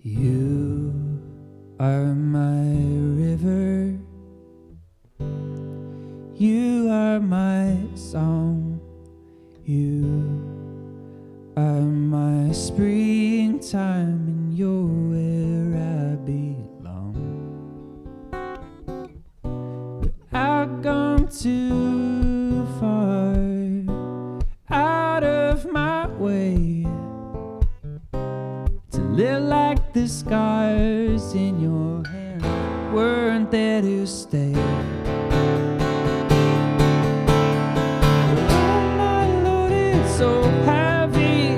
You are my river, you are my song, you are my springtime, and you're where I belong. But I've gone too far out of my way to live like the scars in your hand weren't there to stay. Oh my Lord, it's so heavy,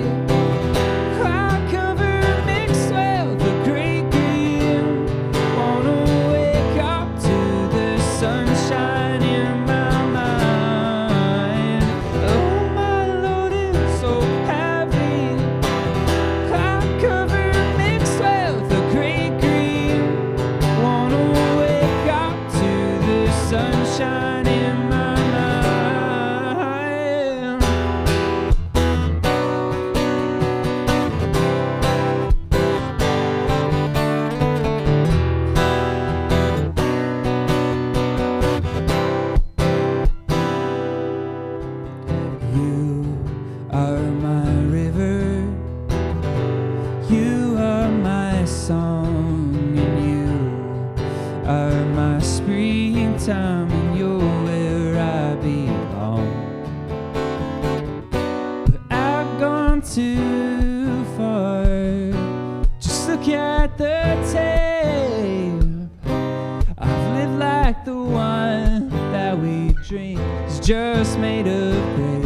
cloud-covered mixed with the great green. Wanna wake up to the sunshine in my mind. Oh my Lord, it's so heavy, cloud-covered mixed with the great green. Wanna wake up to the sunshine in my mind. You are my river, you are my song, and you are my springtime, and you're where I belong. But I've gone too far. Just look at the tape. I've lived like the wine that we drink is just made of grape.